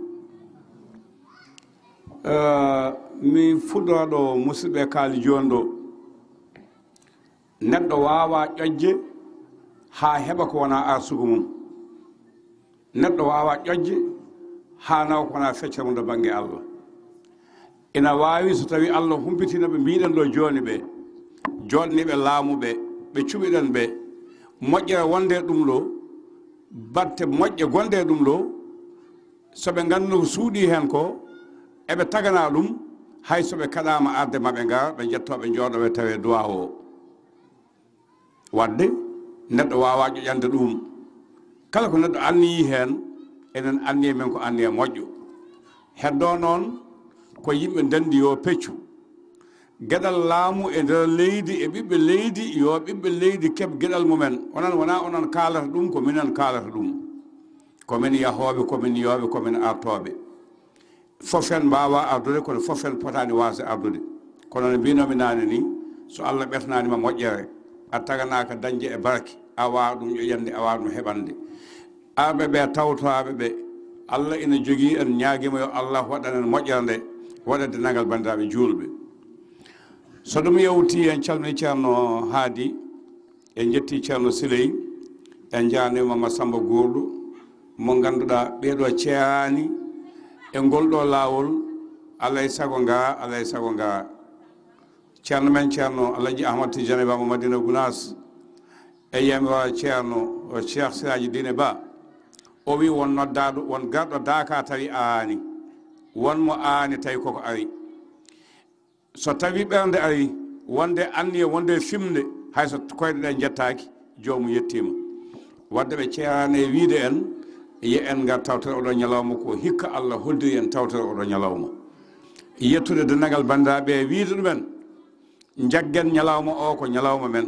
mi fuɗɗoɗo musidɓe kaali joni ɗo neɗɗo wawa ƴoƴje ha heɓa ko wona arsugo mum neɗɗo wawa ƴoƴje ha nawa ko wona feccere mum to banggue Allah ina wawi so tawi Allah humpitinoɓe mbiɗen ɗo joni ɓe joɗaniɓe laamuɓe ɓe cuɓiɗen ɓe moƴƴere wonde ɗum ɗo batte moƴƴe gonɗe ɗum ɗo soɓe nganndu suuɗi heen ko eɓe tagana ɗum hay so ɓe kaɗama arde maɓe ngar ɓe jettoɓe jooɗoɓe tawe duwa o wadde neɗɗo wawa ƴoƴande ɗum kala ko neɗɗo anniyi heen enen anniye men ko anniye moƴƴo heddo noon ko yimɓe ndendi yo peccu geɗal laamu e nder leydi e ɓiɓɓe leydi yo ɓiɓɓe leydi keɓ geɗal mumen onon wona onon kaalata ɗum ko minen kaalata ɗum komin yahooɓe komin yooɓe komin artoɓe fofen mbawa ardude kono fofen potani wasde ardude kono no mbinomi nane ni so Allah ɓertananima moƴƴere a taganaka dañde e barke a wawa ɗum ƴoƴande a wawa ɗum heɓande arɓe ɓe tawtoɓe ɓe Allah ina jogui en ñaaguima yo Allah waɗanen moƴƴere nde waɗande nagal bandiraɓe julɓe so ɗum yewti en calmini ceerno Haadi en jetti ceerno Siley en janima Massamba Gourɗo mo ganduɗa ɓeeɗo ceerani e ngolɗo laawol alay sago nga alay sago nga ceerno men ceerno Alaji Ahmad Tidiane Ba mo Madina Gounass e yiyami ceerno Cheikh Siraji Dine Ba o wi won noddaɗo won garɗo Daka tawi aani wonmo aani tawi koko ari so tawi ɓernde ari wonde anniye wonde fimde hayso koyɗe ɗe jettaki jomum yettima wadde ɓe ceerani e wiide en ye en ngar tawtere oɗo ñalawma ko hikka Allah holdiri en tawtere oɗo ñalawma yettude dennagal bandiraɓe wiide ɗumen jaggen ñalawma o ko ñalawma men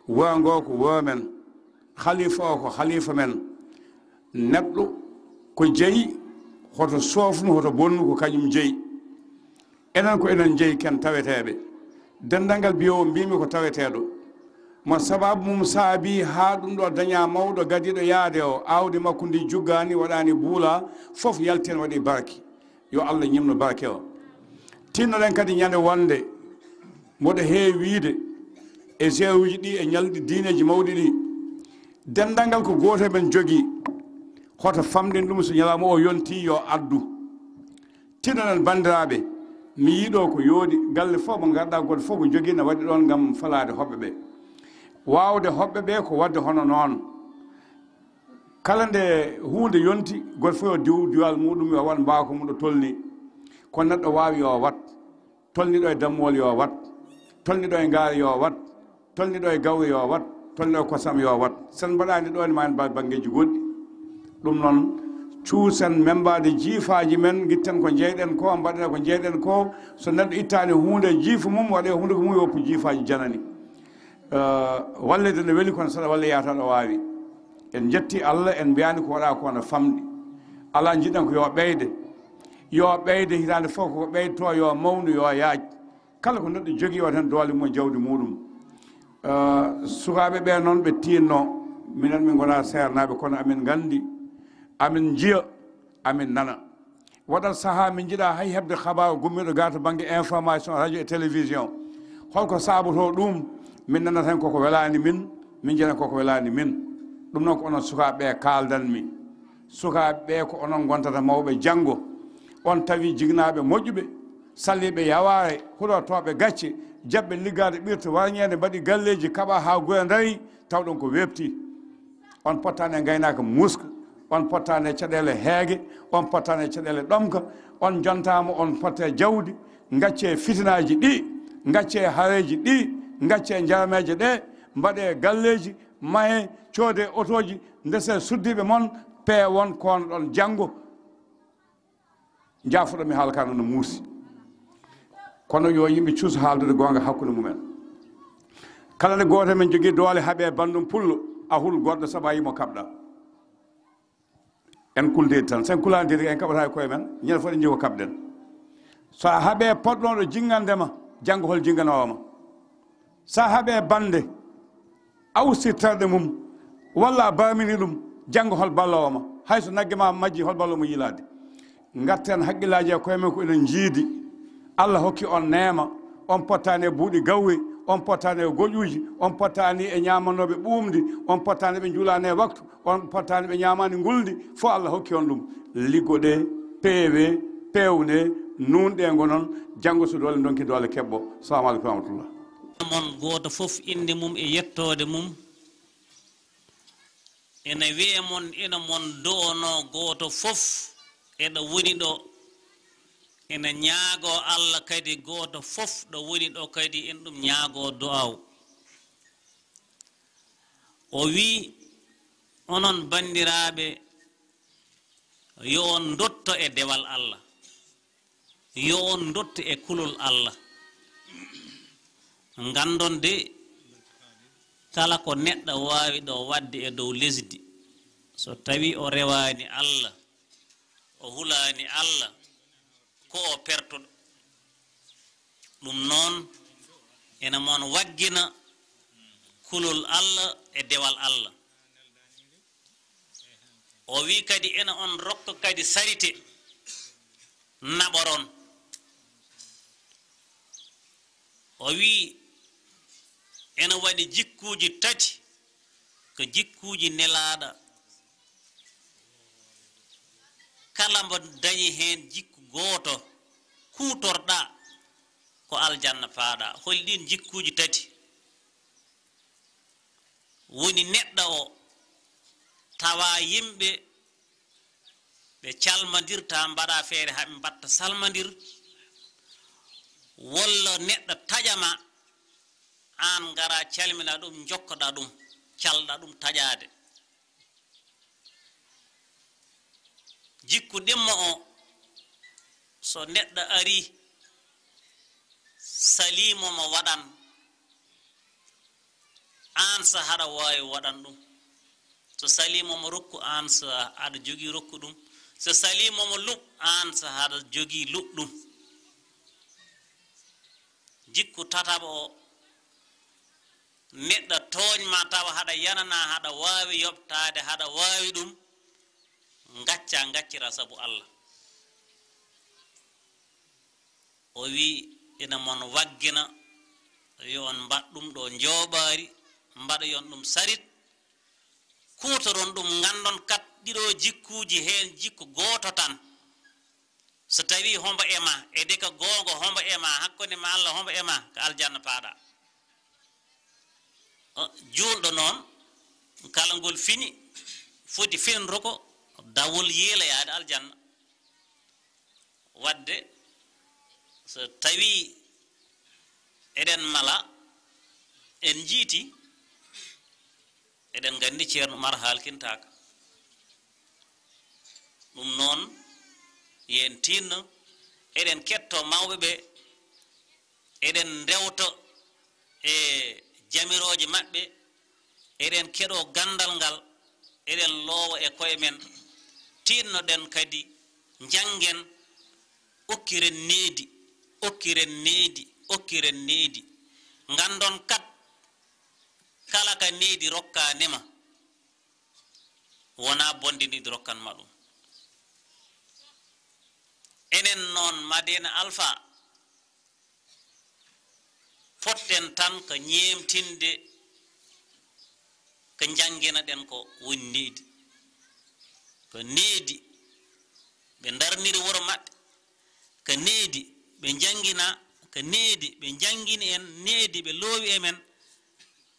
wurango ko wuro men khalifa o ko khalifa men neɗɗo ko jeeyi hoto soofnu hoto bonnu ko kañum jeeyi enen ko enen jeeyi ken taweteɓe dendal ngal biyowo mbimi ko taweteɗo mo sababu mum saabi ha ɗum ɗo daña mawɗo gadiɗo yaade o awdi makko ndi juggani waɗani buula fof yalten waɗi barke yo Allah ñimno barke o tinnoɗen kadi ñande wonde moɗo heewi wiide e jewuji ɗi e ñalɗi diineji mawɗi ɗi dendal ngal ko goto men jogui hoto famɗin ɗum so ñalawma o yonti yo addu tinnoɗen bandiraɓe mi yiiɗo ko yoodi galle fof mo ganduɗa goto fof ko jogui ne waɗi ɗon gam falade hoɓɓe ɓe wawde hoɓɓe ɓe ko wadde hono noon kala nde hunde yonti goto fof yo diwal muɗum yo wat mbako mum ɗo tolni kono neɗɗo wawi yo wat tolniɗo e dammol yo wat tolniɗo e gaari yo wat tolniɗo e gawri yo wat tolniɗo e kosam yo wat sen mbaɗani ɗo ne ma en banggueji goɗɗi ɗum noon cuusen membade jiifaji men guitten ko jeyɗen ko mbaɗen ko jeyɗen ko so neɗɗo ittani hunde jiifa mum waɗe hunde ko mum yoppu jiifaji janani wallede ne weeli kono saɗa walla yata ɗo wawi en jetti Allah en mbiyani ko waɗa ko no famɗi ala jiɗɗen ko yo ɓeyde hitande fof ko ɓeydto yo mawnu yo yaaj kala ko neɗɗo jogui o tan doole mum jawdi muɗum sukaɓe ɓe noon ɓe tinno minen min gona sernaɓe kono amin gandi amin jiya amin nana waɗat saaha min jiiɗa hay hebde habaru gummiɗo ga to banggue information radio et télévision holko saboto ɗum min nana tan koko welani min jiiɗan koko welani min ɗum noon ko onon sukaɓeɓe kaldanmi sukaɓeɓe ko onon gontata mawɓe janggo on tawi jignaɓe moƴƴuɓe salliɓe yaware huɗotoɓe gacce jabɓe liggade ɓirta warñede mbaɗi galleji kaɓa ha goye dari tawɗon ko webti on pottani e gaynaka muska on pottani e caɗele heege on pottani e caɗele ɗomka on jontama on potte jawdi gacce fitinaji ɗi gacce hareji ɗi gacce jarameje ɗe mbaɗe galleji mahe coode otoji ndese suddiɓe moon pe won kono ɗon janggo jafuɗo mi haalkano no muusi kono yo yimɓe cuusa haaldude gonga hakkude mumen kala nde goto men jogui doole haaɓe bandum pullo a hul goɗɗo saabu a yimo kaɓɗa en kuldedi tan sen kulandiri en kaɓata e koye men ñande fof ɗe jii ko kaɓɗen so a haaɓe poɗɗoɗo jingandema janggo hol jinganowoma sa haaɓe bande a ustirterɗe mum walla a bamini ɗum janggo hol ballowoma hayso naggue ma majji hol ballomo yilade garten haqqillaji e koye men ko enen jiidi Allah hokki on neema on pottani e buuɗi gawri on pottani e goƴuji on pottani e ñamanoɓe ɓuumdi on pottani ɓe juulani e waktu on pottani ɓe ñamani nguldi fo Allah hokki on ɗum liggoɗe peewe pewne nunɗe gonon janggo so doole donki doole keɓɓo salamu aleykum rahmatullah mon goto fof inde mum e yettode mum ene wiye mon ina mon doono goto fof eɗo woni ɗo ina ñaago Allah kadi gooto fof ɗo woni ɗo kadi en ɗum ñaago du'aw o wi onon bandiraɓe yo on dotto e dewal Allah yo on dotto e kulol Allah ngandon de kala ko neɗɗo wawi ɗo wadde e dow lesdi so tawi o rewani Allah o hulani Allah ko o pertoɗo ɗum noon ena mon waggina kulol Allah e dewal Allah o wi kadi ena on rokka kadi sarite naɓoron o wi ena waɗi jikkuji tati ko jikkuji nelaɗa kala mbo dañi hen jikku goto kutorɗa ko aljanna paaɗa holi ɗin jikkuji tati woni neɗɗo o tawa yimɓe ɓe calmadirta mbaɗa feere haɓe mbatta salmadir walla neɗɗo taƴama an ngara calmina ɗum jokkoɗa ɗum calɗa ɗum taƴade jikku ɗimmo o so neɗɗo ari salimomo waɗan an sa haɗa wawi waɗan ɗum so salimomo rokku an sa aɗa jogui rokku ɗum so salimomo luɓ an sa haɗa jogui luɓɗum jikku tataɓo o neɗɗo toñma tawa haɗa yanana haɗa wawi yoɓtade haɗa wawi ɗum gaccira sabu Allah o wi ina mon waggina yo on mbaɗ ɗum ɗo jooɓari mbaɗa yon ɗum sarit kutoron ɗum gandon kat ɗiɗo jikkuji hen jikku goto tan so tawi hombo ema e de ka gongo hombo ema hakkunde ma Allah hombo ema ko aljanna paaɗa julɗo noon kala ngol fini foti finro ko dawol yeelayade aljanna wadde so tawi eɗen mala en jiiti eɗen gandi ceerno Umar haalkintaka ɗum noon yen tinno eɗen ketto mawɓe ɓe eɗen rewto e jamiroje maɓɓe eɗen keɗo gandal ngal eɗen loowa e koye men tinnoɗen kadi jangen okkiren needi gandon kat kala ka needi rokkanima wona bonde ndi rokkanma ɗum enen noon Madina Alpha fotten tan ko ñemtinde ko jangina ɗen ko woni needi ko needi ɓe darniri wuro maɓɓe ko needi ɓe jangina ko needi ɓe jangini en needi ɓe loowi e men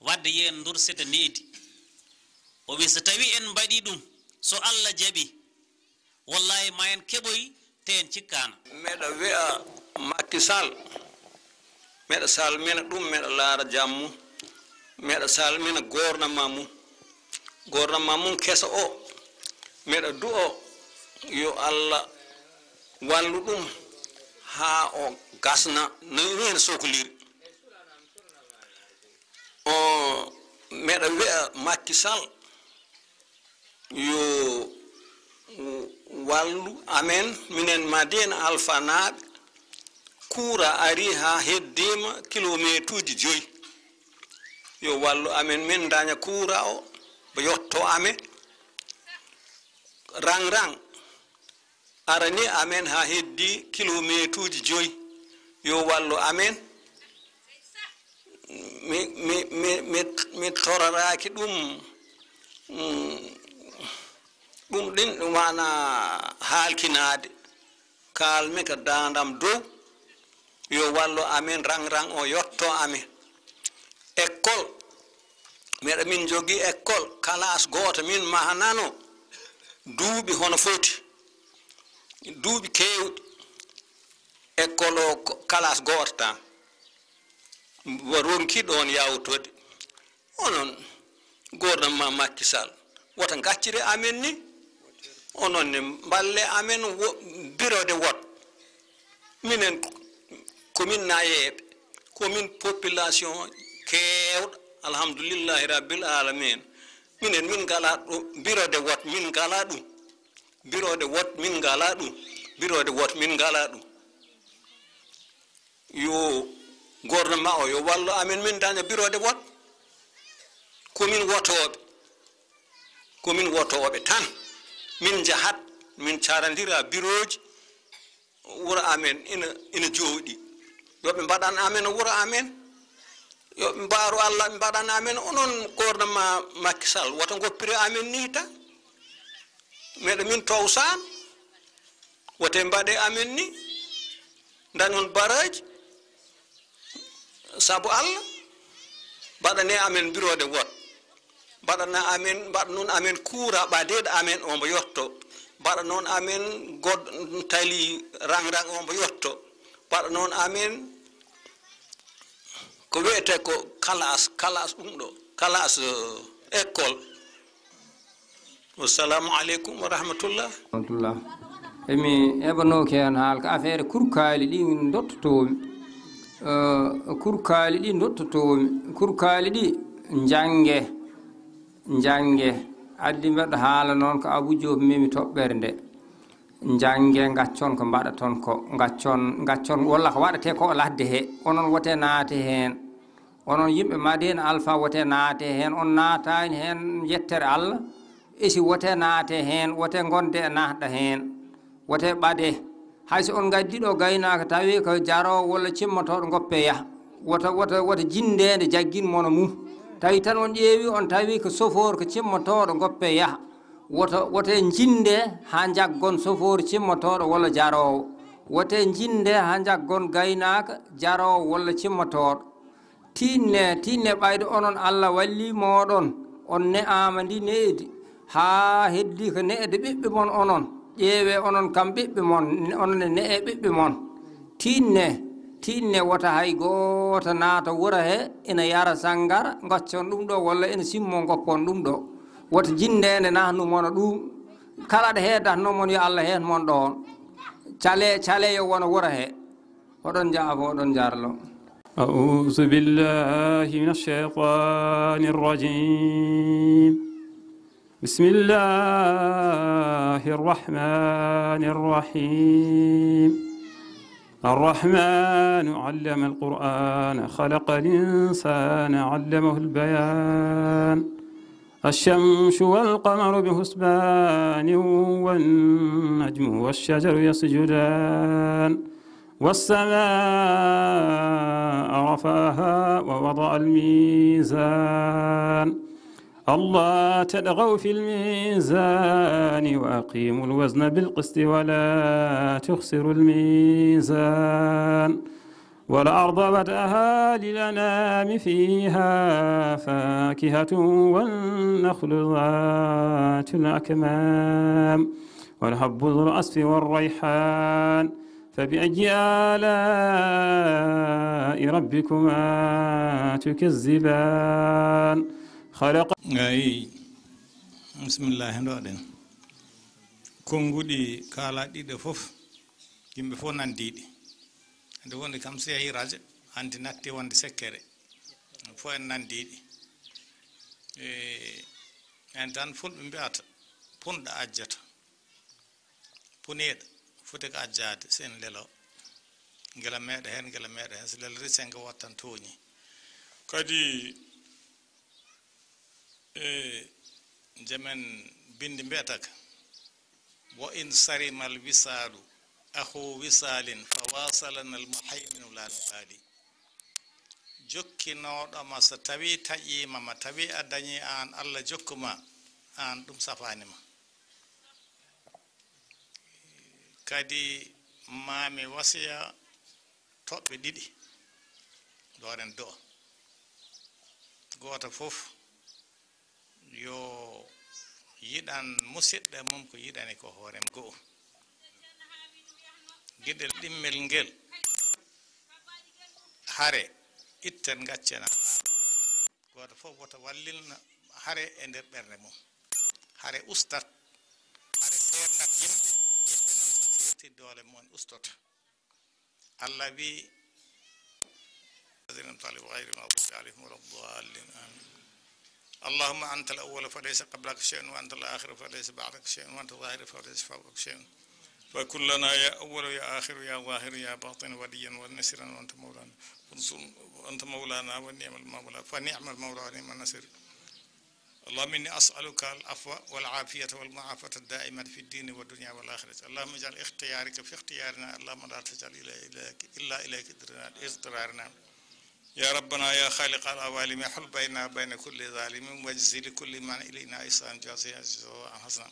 wadde yen dursita needi o wi so tawi en mbaɗi ɗum so Allah jaɓi wallahi ma en keɓoy te en cikkana meɗa wi'a Macky Sall meɗa salmina ɗum meɗa laara jammu meɗa salmina gouvernement mum kesa o meɗa du'o yo Allah wallu ɗum ha o gasna no hen sohliri o meɗa wi'a Macky Sall yo wallu amen minen Madina Alpha naaɓe kuura ari ha heddima kilométre uji 5 yo wallu amen min daña kuura o ɓe yetto amen rang arani amen ha heddi kilométre uji 5 yo wallu amen mi toraraki ɗum ɗin wana halkinade kalmi ko dandam dow yo wallu amen rang o yetto amen école meɗa min jogui école classe goto min mahanano duuɓi hono foti duuɓi keewɗi école o classe gooto tan ronki ɗon yawtode onon gouvernement Macky Sall wota gaccire amen ni onon ne balle amen bureau de vote minen commune nayeɓe commune population kewɗo alhamdoulillahi rabbil alamin minen min ngala ɗo bureau de vote min ngala ɗum bureau de vote min ngala ɗum bureau de vote min ngala ɗum yo gouvernement o yo wallu amen min daña bureau de vote commune wotoɓe tan min jahat min caradira bureau ji wuro amen ina jooɗi yoɓe mbaɗan amen wuro amen yoɓe mbaaru Allah ɓe mbaɗan amen onon gouvernement Macky Sall woto goppire amen ni tan meɗe min towsan wote mbaɗe amen ni dañon baraji sabu Allah mbaɗane amen bureau de vote mbaɗana amen mbaɗa noon amen kuura ɓadeɗo amen ombo yetto mbaɗa noon amen goɗɗo tali rang ombo yetto mbaɗa noon amen ko wiyete ko classe ɗum ɗo classe école wassalamu aleykum wa rahmatullah emi eɓanoki hen haal ko affaire kurkali ɗi dottotomi kurkali ɗi jange addi mbeɗo haala noon ko Abou Diop mimi toɓɓere nde jange gaccon ko mbaɗaton ko gaccon walla ko waɗate ko ladde he onon wote naate hen onon yimɓe Madina Alpha wote naate hen on naatani hen yettere Allah esi wote naate hen wote gonde e natɗa hen wote ɓaade hayso on gaddi ɗo gaynaka tawi ko jaro walla cimmotoɗo goppe yaha wota jindede jagguinmono mum tawi tan on ƴeewi on tawi ko chauffeur ko cimmotoɗo goppe yaha wote jinde ha jaggon chauffeur cimmotoɗo walla jarowo wote jinde ha jaggon gaynaka jarowo walla cimmotoɗo tinne ɓayde onon Allah walli moɗon on ne'ama ndi needi ha heddi ko ne'ede ɓiɓɓe mon onon ƴeewe onon kam ɓiɓɓe mon onon ne'e ɓiɓɓe mon tinne wota hay goto naata wura he ina yara sangara goccon ɗum ɗo walla ina simmo goppon ɗum ɗo wota jindede nahnumono ɗum kala ɗo heedatnomon yo Allah hen mon ɗon cale yo wona wura he oɗon jaafo oɗon jarlo أعوذ بالله من الشيطان الرجيم بسم الله الرحمن الرحيم الرحمن علم القرآن خلق الإنسان علمه البيان الشمس والقمر بحسبان والنجم والشجر يسجدان والسماء رفعها ووضع الميزان الله تطغوا في الميزان وأقيموا الوزن بالقسط ولا تخسروا الميزان والأرض وضعها للأنام فيها فاكهة والنخل ذات الأكمام والحب ذو العصف والريحان فبأي آلاء ربكما تكذبان خلق بسم الله ندوɗen konguɗi kalaɗiɗe fof yimɓe fof nandiɗi nde wonde kam so yehi radio hanti natti wonde sekkere fof en nandiɗi en tan fulɓe mbiyata punɗo ajjata puneɗo foti ko ajjade sen lelo gila meɗa hen so lelori sengo wattan toñi kadi jamen bindi mbiyata ka wa in sarimal wisalu akhu wisalin fawasalana almuhayminu la nubali jokkinoɗoma so tawi taƴimama tawi a dañi an Allah jokkuma an ɗum safanima kadi mami wasiya toɓɓe ɗiɗi ɗoren do goto fof yo yiɗan musidɗo mum ko yiɗani ko hoorem goo gueɗel ɗimmel ngel hare itten gaccena goto fof wota wallilna hare e nder ɓernde mum hare ustat hare fernat yimɓe noon ko firti doole mon ustot Allah wi غير المغضوب عليهم ولا الضالين آمين اللهم أنت الأول فليس قبلك شيء وأنت الآخر فليس بعدك شيء وأنت الظاهر فليس فوقك شيء فكلنا يا أول يا آخر يا ظاهر يا باطن وليا ونصيرا وأنت مولانا وأنت مولانا ونعم المولى فنعم المولى ونعم النصير اللهم إني أسألك العفو والعافية والمعافاة الدائمة في الدين والدنيا والآخرة اللهم اجعل اختيارك في اختيارنا اللهم لا تجعل إلا إليك اضطرارنا يا ربنا يا خالق العوالم يحل بيننا وبين كل ظالم واجزي لكل من إلينا إحسان جزاء حسنا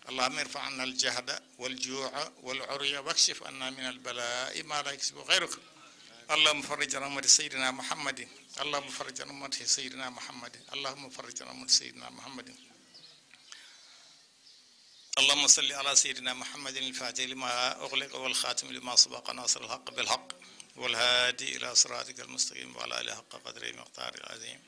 اللهم ارفع عنا الجهد والجوع والعري واكشف عنا من البلاء ما لا يكسب غيرك اللهم فرج عن أمة سيدنا محمد اللهم فرج عن أمة سيدنا محمد اللهم فرج عن أمة سيدنا محمد اللهم صل على سيدنا محمد الفاتح لما أغلق والخاتم لما سبق ناصر الحق بالحق والهادي إلى صراطك المستقيم وعلى آله حق قدره مقدار العظيم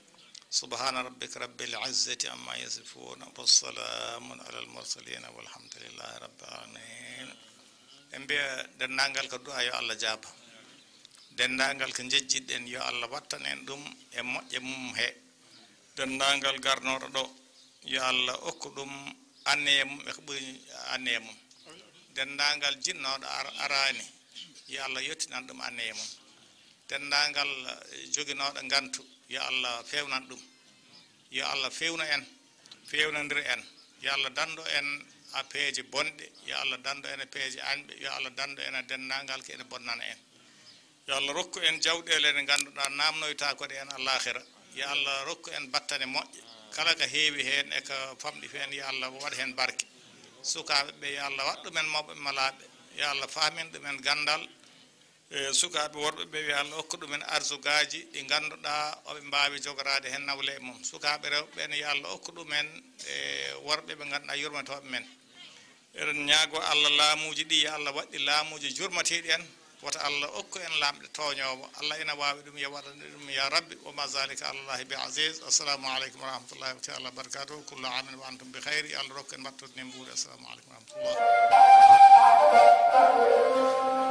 سبحان ربك رب العزة عما يصفون والسلام على المرسلين والحمد لله رب العالمين امبيا دنانغال كدو ايو الله جاب دنانغال كنججيدن يو الله واتان en dum e mojje mum he dennangal garnodo do yo Allah okku dum anne mum e ko buri anne mum dennangal jinnodo arani yo Allah yettinan dum anne mum dennangal joginodo gantu yo Allah fewnan dum yo Allah fewna en fewnandir en yo Allah dando en a peeje bonde yo Allah dando en peeje anbe yo Allah dando en dennangal ke en bonnana en yo Allah rokku en jawdele ne ganduda namnoyta ko de en alakhira yo Allah rokku en battane moƴƴe kala ka heewi hen e ka famdi fen yo Allah wad hen barke sukabe be yo Allah waddu men mawbe malabe yo Allah faamin dum en gandal sukabe worbe be yo Allah okku dum en arzugaji di ganduda obe mbaawi jogorade hen nawle mum sukabe rewbe ne yo Allah okku dum en worbe be ganduda yurmatobe men eren nyaago Allah laamuji di yo Allah waddi laamuji jurmatedi en wata Allah okku en lamde toñowo Allah ina wawi dum ya wadande dum ya rabbi wa ma zalika Allah bi aziz assalamu alaykum wa rahmatullahi wa ta'ala barakatuh kullu amin wa antum bi khair Allah rokku en battude ne mbuuri assalamu alaykum wa rahmatullah